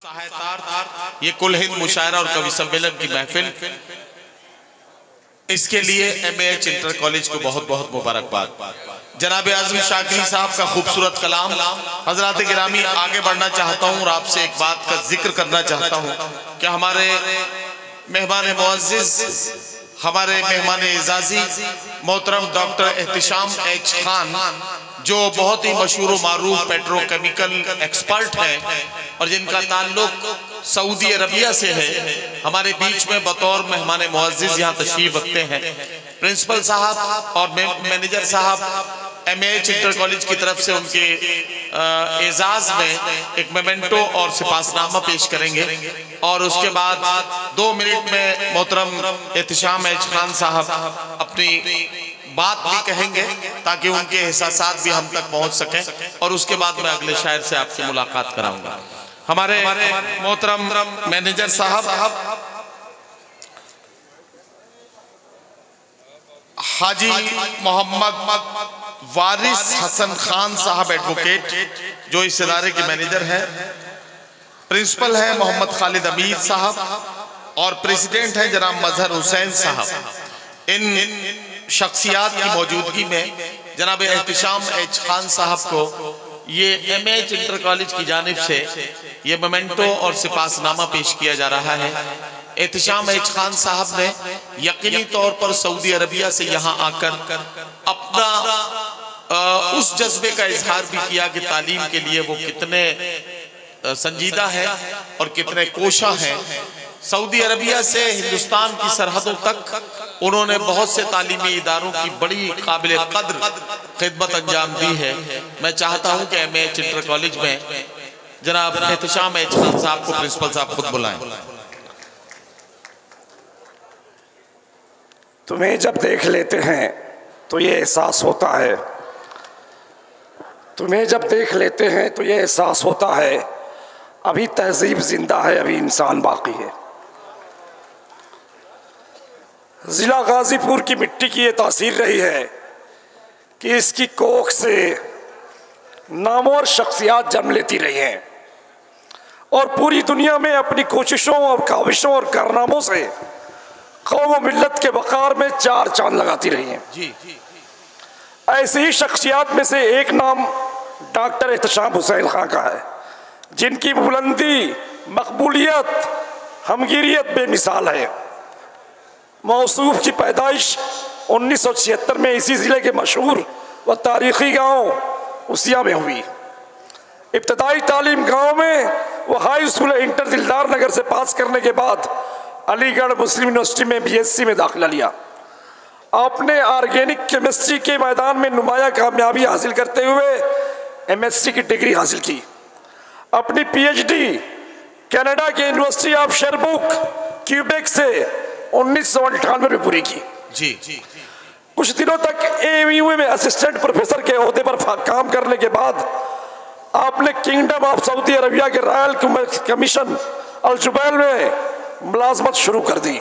सहायतार्थ ये कुल हिंद मुशायरा और कवि सम्मेलन की महफिल, इसके लिए एमएएच इंटर कॉलेज को बहुत बहुत मुबारकबाद। जनाब आज़म शाकिरी साहब का खूबसूरत कलाम हजरात गिरामी, आगे बढ़ना चाहता हूँ और आपसे एक बात का जिक्र करना चाहता हूँ कि हमारे मेहमान मुअज़्ज़िज़, हमारे मेहमान एजाजी मोहतरम डॉक्टर एहतिशाम एच खान, जो बहुत ही मशहूर मारूफ पेट्रोकेमिकल एक्सपर्ट हैं और जिनका ताल्लुक सऊदी अरबिया से है, हमारे बीच में बतौर मेहमान मुअज़्ज़िज़ यहाँ तशरीफ रखते हैं। प्रिंसिपल साहब और मैनेजर साहब एमएएच इंटर कॉलेज की तरफ से उनके एजाज में एक मेमेंटो और सिपासनामा पेश करेंगे और उसके बाद 2 मिनट में मोहतरम एहतिशाम एच खान साहब अपनी बात भी कहेंगे ताकि उनके एहसासात भी हम तक पहुंच सकें और उसके बाद मैं अगले शायर से आपकी मुलाकात कराऊंगा। हमारे मोहतरम मैनेजर साहब हाजी मोहम्मद वारिस हसन खान साहब एडवोकेट, जो इस इदारे के मैनेजर हैं। प्रिंसिपल है मोहम्मद खालिद अमीर साहब और प्रेसिडेंट है जनाब मजहर हुसैन साहब। इन शख्सियात की मौजूदगी में जनाब एहतिशाम एच खान साहब को ये एमएएच इंटर कॉलेज की जानिब से ये मोमेंटो और सिपासनामा पेश किया जा रहा है। एहतिशाम एच खान साहब ने यकीनी तौर पर सऊदी अरबिया से यहाँ आकर अपना उस जज्बे का इजहार भी किया कि तालीम के लिए वो कितने संजीदा है और कितने कोशा हैं। सऊदी अरबिया से हिंदुस्तान की सरहदों तक उन्होंने बहुत से तालीमी इदारों की बड़ी काबिल कद्र खिदमत अंजाम दी है। मैं चाहता हूं कि एमएएच इंटर कॉलेज में जनाब एहतिशाम एच खान साहब को प्रिंसिपल साहब खुद बुलाएं। तुम्हें जब देख लेते हैं तो ये एहसास होता है, तुम्हें जब देख लेते हैं तो ये एहसास होता है अभी तहजीब जिंदा है, अभी इंसान बाकी है। जिला गाजीपुर की मिट्टी की ये तासीर रही है कि इसकी कोख से नामों और शख्सियात जन्म लेती रही हैं और पूरी दुनिया में अपनी कोशिशों और काविशों और कारनामों से कौम और मिल्लत के वक़ार में 4 चांद लगाती रही हैं। ऐसी ही शख्सियात में से एक नाम डॉक्टर एहतिशाम हुसैन खान का है, जिनकी बुलंदी, मकबूलियत, हमगिरियत बेमिसाल है। मौसूफ की पैदाइश 1976 में इसी ज़िले के मशहूर व तारीख़ी गांव उसिया में हुई। इब्तदाई तालीम गांव में वो हाई स्कूल इंटर दिलदार नगर से पास करने के बाद अलीगढ़ मुस्लिम यूनिवर्सिटी में बीएससी में दाखिला लिया। आपने ऑर्गेनिक केमिस्ट्री के मैदान में नुमाया कामयाबी हासिल करते हुए एमएससी की डिग्री हासिल की। अपनी पीएचडी कनाडा के यूनिवर्सिटी ऑफ शेरबुक क्यूबेक से 1998 में पूरी की। कुछ दिनों तक एएमयू में असिस्टेंट प्रोफेसर के ओहदे पर काम करने के बाद आपने किंगडम ऑफ सऊदी अरबिया के रॉयल कमीशन अल जुबैल में मुलाजमत शुरू कर दी,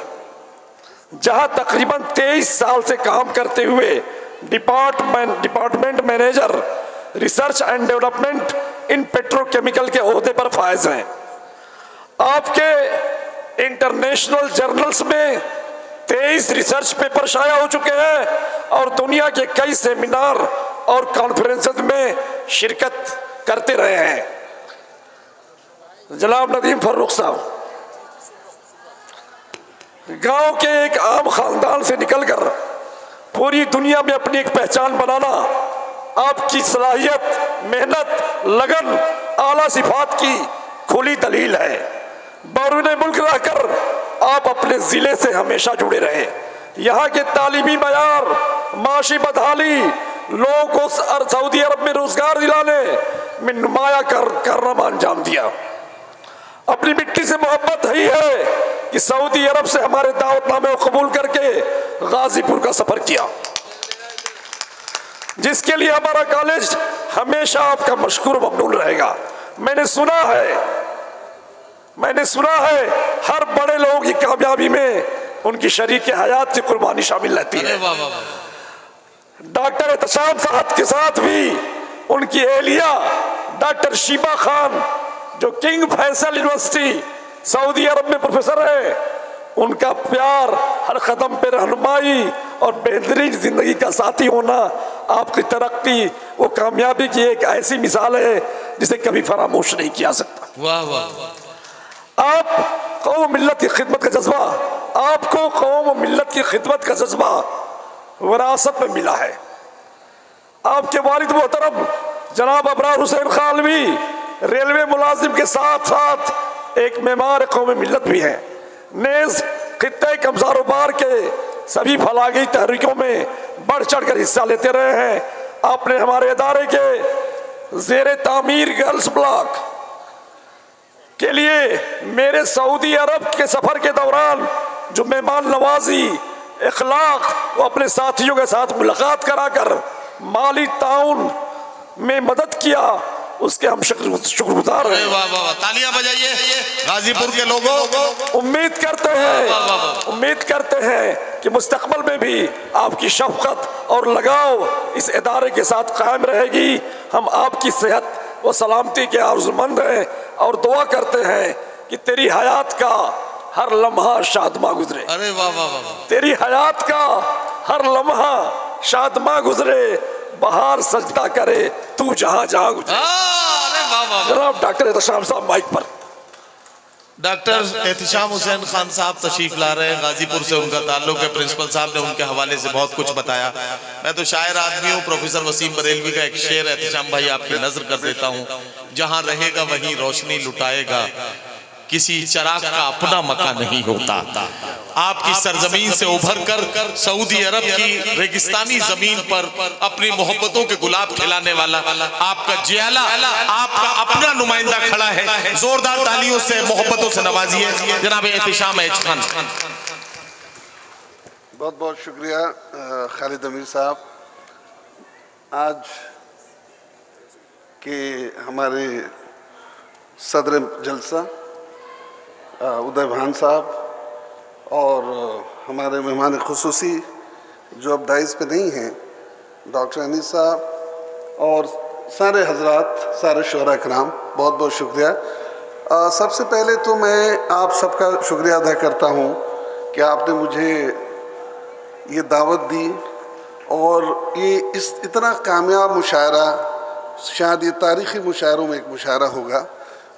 जहां तकरीबन 23 साल से काम करते हुए department manager research and development in petrochemical के ओहदे पर फायज हैं। आपके इंटरनेशनल जर्नल्स में 23 रिसर्च पेपर शाया हो चुके हैं और दुनिया के कई सेमिनार और कॉन्फ्रेंसेस में शिरकत करते रहे हैं। जनाब नदीम फर्रुख साहब गांव के एक आम खानदान से निकलकर पूरी दुनिया में अपनी एक पहचान बनाना आपकी सलाहियत, मेहनत, लगन, आला सिफात की खुली दलील है। बैरून मुल्क रहकर आप अपने ज़िले से हमेशा जुड़े रहे। यहाँ के तालीमी मयार, माशी बदहाली, लोगों को सऊदी अरब में रोजगार दिलाने में नुमाया कारनामा अंजाम दिया। अपनी मिट्टी से मोहब्बत ही है कि सऊदी अरब से हमारे दावतनामे को कबूल करके गाजीपुर का सफर किया, जिसके लिए हमारा कॉलेज हमेशा आपका मशकूर ममनून रहेगा। मैंने सुना है हर बड़े लोगों की कामयाबी में उनकी शरीक हयात की कुर्बानी शामिल रहती है। डॉक्टर एहतिशाम साहब के साथ भी उनकी एहलिया डॉक्टर शीबा खान जो किंग फैसल यूनिवर्सिटी सऊदी अरब में प्रोफेसर है, उनका प्यार, हर कदम पे रहनुमाई और बेहतरीन जिंदगी का साथी होना आपकी तरक्की वो कामयाबी की एक ऐसी मिसाल है जिसे कभी फरामोश नहीं किया सकता। वाह वाह। आप कौम मिल्लत की खिदमत का जज्बा, आपको कौम मिल्लत की खिदमत का जज्बा विरासत में मिला है। आपके वालिद मोहतरम जनाब अबरार हुसैन खालवी रेलवे मुलाजिम के साथ साथ एक मेमार कौम मिल्लत भी हैं। नेज़ खित्ते कमज़ारोबार के सभी फलाही तहरीकों में बढ़ चढ़ कर हिस्सा लेते रहे हैं। आपने हमारे इदारे के ज़ेरे तामीर गर्ल्स ब्लॉक के लिए मेरे सऊदी अरब के सफ़र के दौरान जो मेहमान नवाजी, इखलाक वो अपने साथियों के साथ मुलाकात कराकर माली ताउन में मदद किया, उसके हम शुक्रगुजार हैं। वाह वाह वाह, तालियां बजाइए गाजीपुर के लोगों। उम्मीद करते हैं कि मुस्तकबिल में भी आपकी शफकत और लगाव इस इदारे के साथ कायम रहेगी। हम आपकी सेहत व सलामती के आरज़ूमंद हैं और दुआ करते हैं कि तेरी हयात का हर लम्हा शादमा गुजरे। अरे वाह वाह वाह। तेरी हयात का हर लम्हा शादमा गुजरे, बहार सजदा करे तू जहां जहां गुजरे। अरे वाह वाह। जनाब डॉक्टर एहतिशाम साहब माइक पर। डॉक्टर एहतिशाम हुसैन खान साहब तशरीफ ला रहे हैं, गाजीपुर से उनका ताल्लुक है। प्रिंसिपल साहब ने उनके हवाले से बहुत कुछ बताया। मैं तो शायर आदमी हूँ। प्रोफेसर वसीम बरेलवी का एक शेर एहतिशाम भाई आपकी नजर कर देता हूँ। जहाँ रहेगा वहीं रोशनी लुटाएगा, किसी चिराग का अपना मकान नहीं होता। आपकी सरजमीन से उभर कर सऊदी अरब की रेगिस्तानी जमीन पर अपनी मोहब्बतों के गुलाब खिलाने वाला आपका जियाला, आपका अपना नुमाइंदा खड़ा है। जोरदार तालियों से मोहब्बतों से नवाजिए जनाब एहतिशाम खान। बहुत बहुत शुक्रिया खालिद अमीर साहब। आज के हमारे सदर जलसा उदय भान साहब और हमारे मेहमान खुसूसी जो अब दाइस पे नहीं हैं, डॉक्टर अनीस साहब और सारे हजरात, सारे शोहरा कराम, बहुत बहुत शुक्रिया। सबसे पहले तो मैं आप सबका शुक्रिया अदा करता हूँ कि आपने मुझे ये दावत दी और ये इस इतना कामयाब मुशायरा, शायद ये तारीख़ी मुशायरों में एक मुशायरा होगा।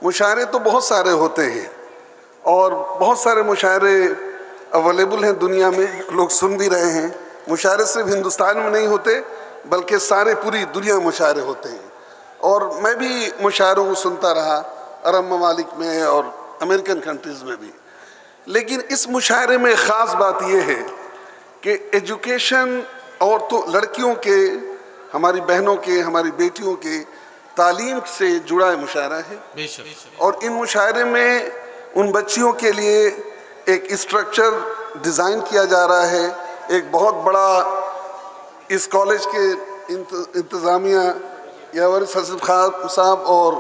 मुशायरे तो बहुत सारे होते हैं और बहुत सारे मुशायरे अवेलेबल हैं दुनिया में, लोग सुन भी रहे हैं। मुशायरे सिर्फ हिंदुस्तान में नहीं होते बल्कि सारे पूरी दुनिया में मुशायरे होते हैं और मैं भी मुशायरों को सुनता रहा अरब ममालिक में और अमेरिकन कंट्रीज़ में भी। लेकिन इस मुशायरे में ख़ास बात यह है कि एजुकेशन और तो लड़कियों के, हमारी बहनों के, हमारी बेटियों के तालीम से जुड़ा मुशायरा है और इन मुशायरे में उन बच्चियों के लिए एक स्ट्रक्चर डिज़ाइन किया जा रहा है। एक बहुत बड़ा इस कॉलेज के इंतज़ामिया यावर ससिफ खान साहब और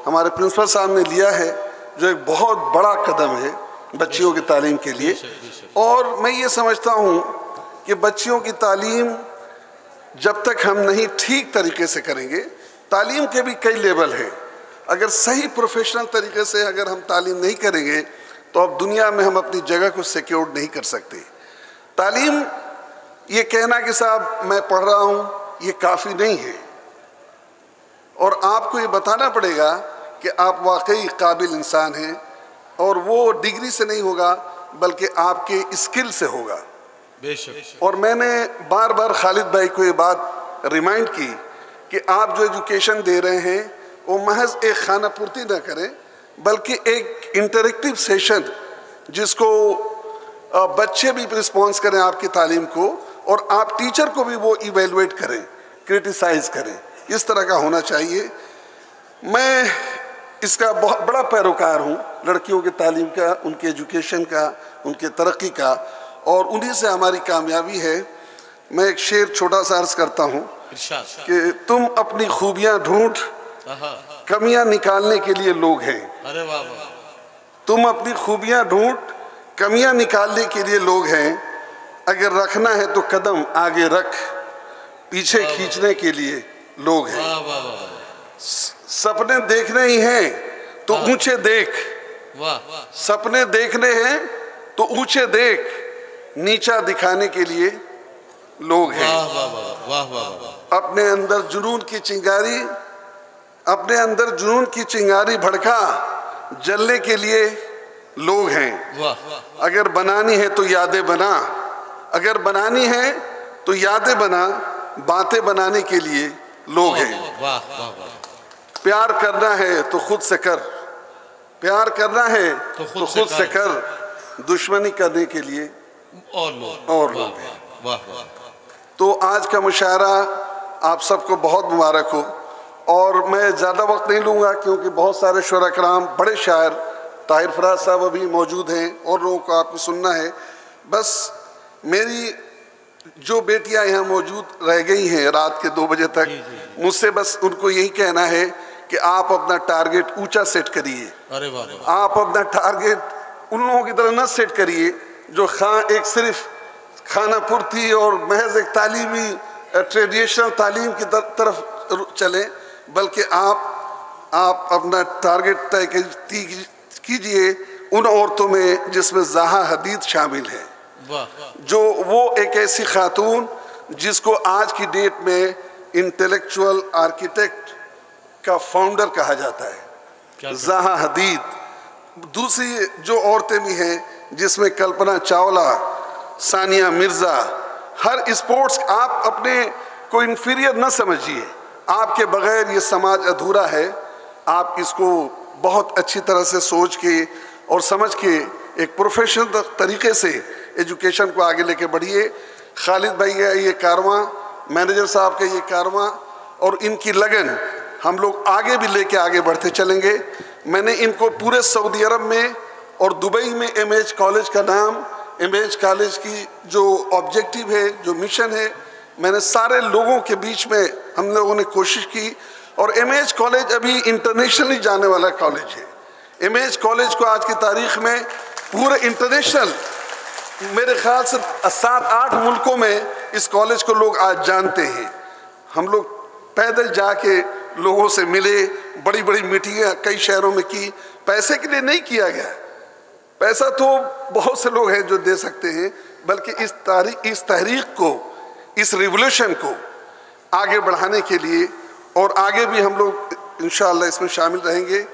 हमारे प्रिंसिपल साहब ने लिया है, जो एक बहुत बड़ा कदम है बच्चियों की तालीम के लिए। और मैं ये समझता हूँ कि बच्चियों की तालीम जब तक हम नहीं ठीक तरीके से करेंगे, तालीम के भी कई लेवल हैं। अगर सही प्रोफेशनल तरीके से अगर हम तालीम नहीं करेंगे तो अब दुनिया में हम अपनी जगह को सिक्योर नहीं कर सकते। तालीम ये कहना कि साहब मैं पढ़ रहा हूँ ये काफ़ी नहीं है और आपको ये बताना पड़ेगा कि आप वाकई काबिल इंसान हैं और वो डिग्री से नहीं होगा बल्कि आपके स्किल से होगा। बेशक। और मैंने बार बार खालिद भाई को ये बात रिमाइंड की कि आप जो एजुकेशन दे रहे हैं वो महज एक खाना पूर्ति न करें बल्कि एक इंटरेक्टिव सेशन जिसको बच्चे भी रिस्पॉन्स करें आपकी तालीम को और आप टीचर को भी वो इवेलुएट करें, क्रिटिसाइज करें, इस तरह का होना चाहिए। मैं इसका बहुत बड़ा पैरोकार हूँ, लड़कियों की तालीम का, उनके एजुकेशन का, उनके तरक्की का, और उन्हीं से हमारी कामयाबी है। मैं एक शेर छोटा सा अर्ज करता हूँ कि तुम अपनी खूबियाँ ढूंढ कमियां निकालने के लिए लोग हैं। अरे वाह वाह। तुम अपनी खूबियां ढूंढ कमियां निकालने के लिए लोग हैं। अगर रखना है तो कदम आगे रख, पीछे खींचने के लिए लोग हैं। सपने देखने ही हैं तो ऊंचे देख, वाह, सपने देखने हैं तो ऊंचे देख, नीचा दिखाने के लिए लोग हैं। वाह वाह वाह वाह वाह। अपने अंदर जुनून की चिंगारी, अपने अंदर जुनून की चिंगारी भड़का, जलने के लिए लोग हैं। वाह, अगर बनानी है तो यादें बना, अगर बनानी है तो यादें बना, बातें बनाने के लिए लोग हैं। वाह वाह वाह। प्यार करना है तो खुद से कर, प्यार करना है तो खुद से कर, दुश्मनी करने के लिए और लोग हैं। वाह वाह। तो आज का मुशायरा आप सबको बहुत मुबारक हो। और मैं ज़्यादा वक्त नहीं लूँगा क्योंकि बहुत सारे शुरा कराम, बड़े शायर, ताहिर फराज साहब अभी मौजूद हैं और लोगों को आपको सुनना है। बस मेरी जो बेटियां यहाँ मौजूद रह गई हैं रात के 2 बजे तक, मुझसे बस उनको यही कहना है कि आप अपना टारगेट ऊंचा सेट करिए। अरे वाह। आप अपना टारगेट उन लोगों की तरह न सेट करिए जो एक सिर्फ खाना पूर्ति और महज एक तालीमी ट्रेडिशनल तालीम की तरफ चलें, बल्कि आप अपना टारगेट तय कीजिए उन औरतों में जिसमें ज़हा हदीद शामिल है। जो वो एक ऐसी खातून जिसको आज की डेट में इंटेलेक्चुअल आर्किटेक्ट का फाउंडर कहा जाता है, ज़हा हदीद। दूसरी जो औरतें भी हैं जिसमें कल्पना चावला, सानिया मिर्ज़ा, हर स्पोर्ट्स, आप अपने को इन्फीरियर न समझिए, आपके बगैर ये समाज अधूरा है। आप इसको बहुत अच्छी तरह से सोच के और समझ के एक प्रोफेशनल तरीके से एजुकेशन को आगे लेके बढ़िए। खालिद भाई का ये कारवां, मैनेजर साहब का ये कारवां और इनकी लगन हम लोग आगे भी लेके आगे बढ़ते चलेंगे। मैंने इनको पूरे सऊदी अरब में और दुबई में MH कॉलेज का नाम, MH कॉलेज की जो ऑब्जेक्टिव है, जो मिशन है, मैंने सारे लोगों के बीच में हम लोगों ने कोशिश की। और MH कॉलेज अभी इंटरनेशनली जाने वाला कॉलेज है। MH कॉलेज को आज की तारीख में पूरे इंटरनेशनल, मेरे ख्याल से 7-8 मुल्कों में इस कॉलेज को लोग आज जानते हैं। हम लोग पैदल जाके लोगों से मिले, बड़ी बड़ी मीटिंगें कई शहरों में की। पैसे के लिए नहीं किया गया, पैसा तो बहुत से लोग हैं जो दे सकते हैं, बल्कि इस तहरीक को, इस रिवोल्यूशन को आगे बढ़ाने के लिए, और आगे भी हम लोग इंशाअल्लाह इसमें शामिल रहेंगे।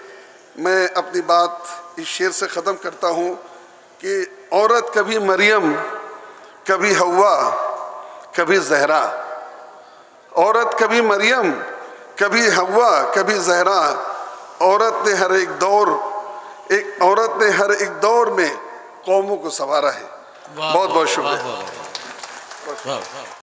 मैं अपनी बात इस शेर से ख़त्म करता हूँ कि औरत कभी मरियम, कभी हव्वा, कभी जहरा। औरत कभी मरियम, कभी हव्वा, कभी जहरा। औरत ने हर एक दौर में कौमों को संवारा है। बहुत बहुत शुक्रिया।